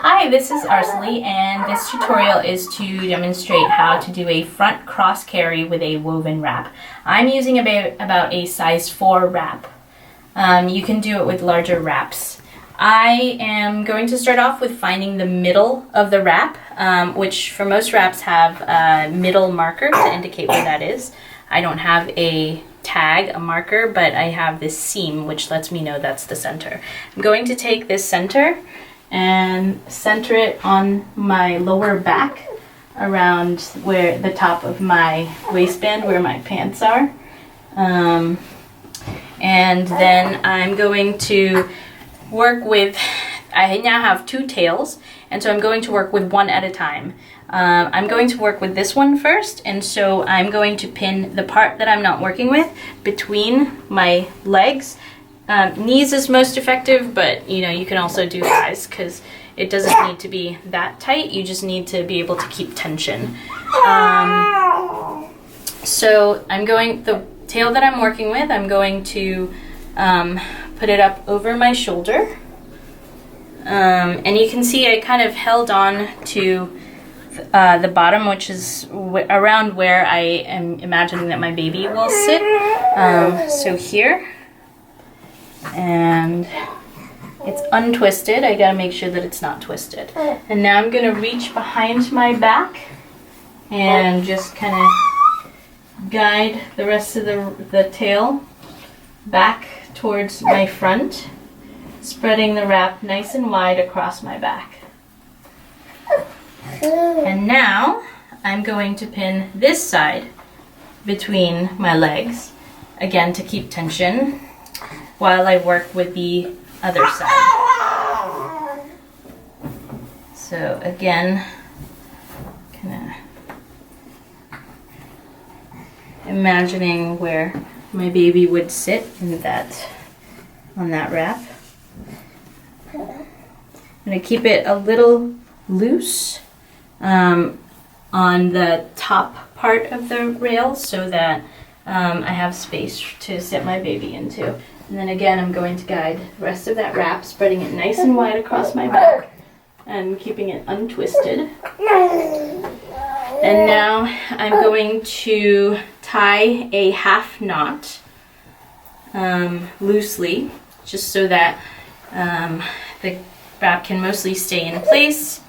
Hi, this is Arcely, and this tutorial is to demonstrate how to do a front cross carry with a woven wrap. I'm using about a size 4 wrap. You can do it with larger wraps. I am going to start off with finding the middle of the wrap, which for most wraps have a middle marker to indicate where that is. I don't have a tag, a marker, but I have this seam which lets me know that's the center. I'm going to take this center and center it on my lower back around where the top of my waistband, where my pants are. And then I'm going to work with, I now have 2 tails, and so I'm going to work with one at a time. I'm going to work with this one first, and so I'm going to pin the part that I'm not working with between my legs. Knees is most effective, but you can also do thighs because it doesn't need to be that tight. You just need to be able to keep tension. So the tail that I'm working with, I'm going to put it up over my shoulder. And you can see I kind of held on to the bottom, which is around where I am imagining that my baby will sit. So here. And it's untwisted. I gotta make sure that it's not twisted. And now I'm gonna reach behind my back and just kind of guide the rest of the tail back towards my front, spreading the wrap nice and wide across my back. And now I'm going to pin this side between my legs, again to keep tension, while I work with the other side. So again, kind of imagining where my baby would sit on that wrap. I'm going to keep it a little loose on the top part of the rail so that I have space to sit my baby into. And then again, I'm going to guide the rest of that wrap, spreading it nice and wide across my back and keeping it untwisted. And now I'm going to tie a half knot loosely, just so that the wrap can mostly stay in place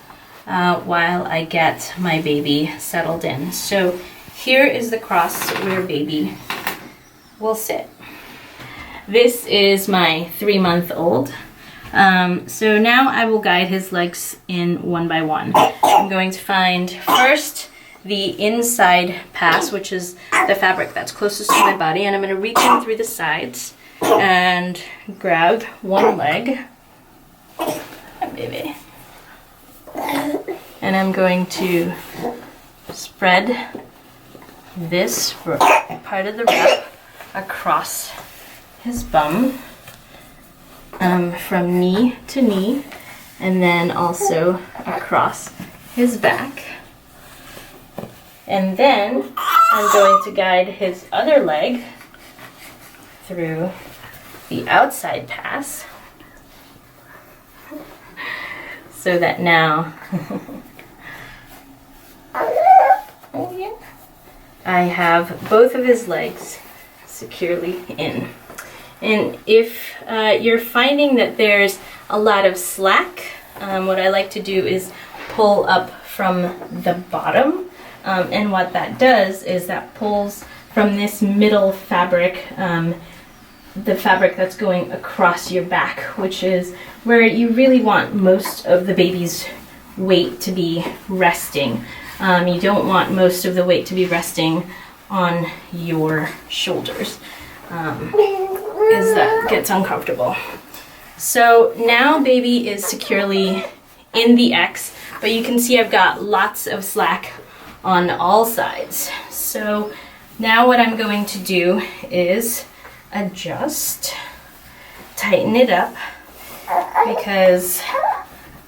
while I get my baby settled in. So here is the cross where baby will sit. This is my 3-month-old. So now I will guide his legs in one by one. I'm going to find first the inside pass, which is the fabric that's closest to my body, and I'm going to reach in through the sides and grab one leg. Hi, baby. And I'm going to spread this part of the wrap across his bum, from knee to knee, and then also across his back. And then I'm going to guide his other leg through the outside pass, so that now I have both of his legs securely in. And if you're finding that there's a lot of slack, what I like to do is pull up from the bottom. And what that does is that pulls from this middle fabric, the fabric that's going across your back, which is where you really want most of the baby's weight to be resting. You don't want most of the weight to be resting on your shoulders, as that gets uncomfortable. So now baby is securely in the X, but you can see I've got lots of slack on all sides. So now what I'm going to do is adjust, tighten it up, because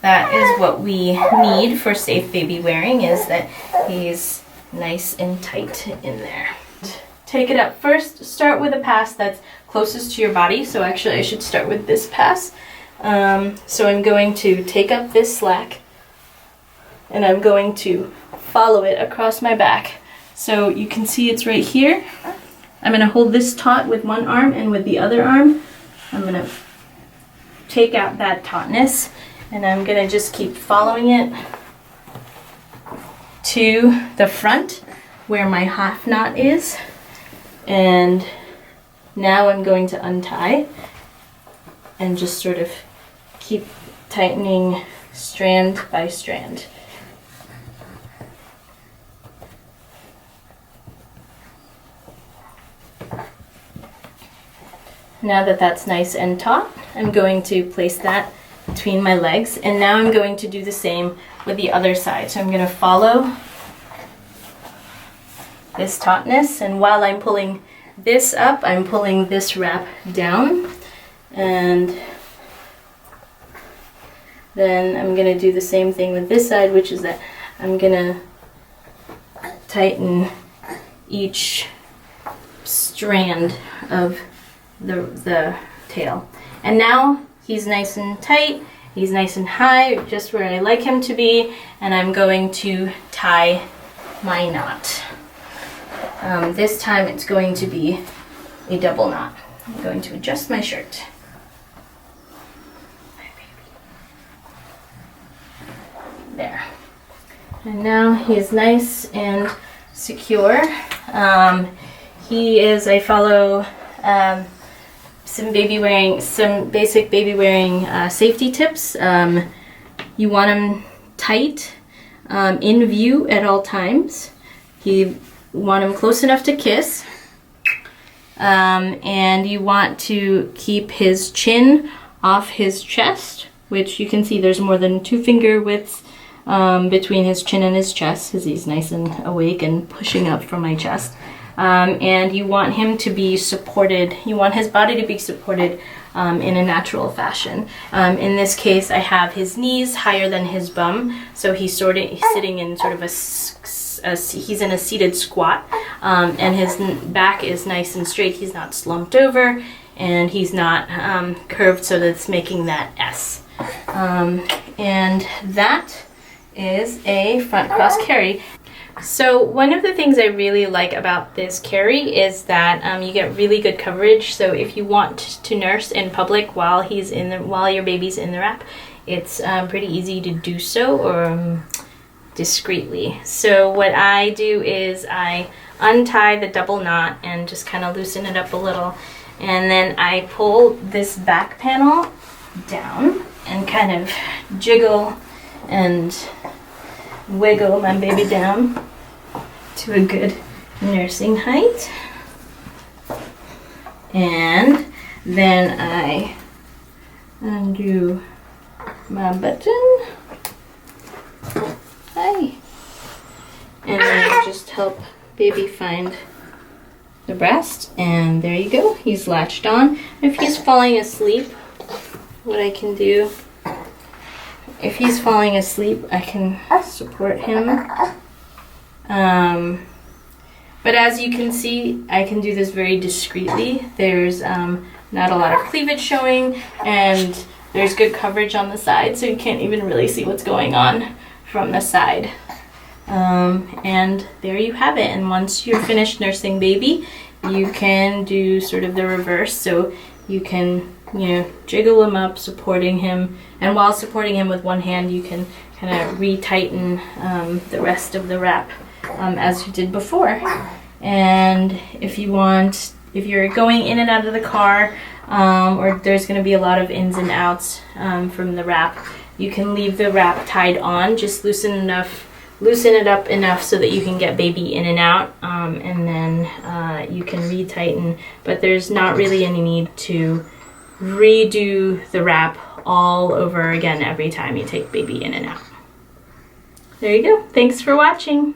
that is what we need for safe baby wearing, is that he's nice and tight in there. Take it up first, start with a pass that's closest to your body. So actually I should start with this pass. So I'm going to take up this slack and I'm going to follow it across my back. So you can see it's right here. I'm going to hold this taut with one arm, and with the other arm I'm going to take out that tautness, and I'm going to just keep following it to the front where my half knot is. And now I'm going to untie and just sort of keep tightening strand by strand. Now that that's nice and taut, I'm going to place that between my legs, and now I'm going to do the same with the other side. So I'm going to follow this tautness, and while I'm pulling this up, I'm pulling this wrap down, and then I'm going to do the same thing with this side, which is that I'm going to tighten each strand of the tail. And now he's nice and tight, he's nice and high, just where I like him to be, and I'm going to tie my knot. This time it's going to be a double knot. I'm going to adjust my shirt. There. And now he is nice and secure. I follow some basic baby wearing safety tips. You want him tight, in view at all times. You want him close enough to kiss, and you want to keep his chin off his chest, which you can see there's more than 2 finger widths between his chin and his chest, because he's nice and awake and pushing up from my chest. And you want him to be supported, you want his body to be supported in a natural fashion. In this case, I have his knees higher than his bum, so he's sitting in sort of he's in a seated squat, and his back is nice and straight. He's not slumped over, and he's not curved so that it's making that S. And that is a front cross carry. So one of the things I really like about this carry is that you get really good coverage. So if you want to nurse in public while your baby's in the wrap, it's pretty easy to do so, or discreetly. So what I do is I untie the double knot and just kind of loosen it up a little, and then I pull this back panel down and kind of jiggle and wiggle my baby down to a good nursing height, and then I undo my button. Hi. And then I just help baby find the breast, and there you go, he's latched on. If he's falling asleep, what I can do, if he's falling asleep, I can support him. But as you can see, I can do this very discreetly. There's not a lot of cleavage showing, and there's good coverage on the side, so you can't even really see what's going on from the side. And there you have it. And once you're finished nursing baby, you can do sort of the reverse. So you can, jiggle him up, supporting him, and while supporting him with one hand, you can kind of retighten the rest of the wrap as you did before. And if you're going in and out of the car, or there's going to be a lot of ins and outs from the wrap, you can leave the wrap tied on, just loosen it up enough so that you can get baby in and out, and then you can retighten, but there's not really any need to redo the wrap all over again every time you take baby in and out. There you go. Thanks for watching.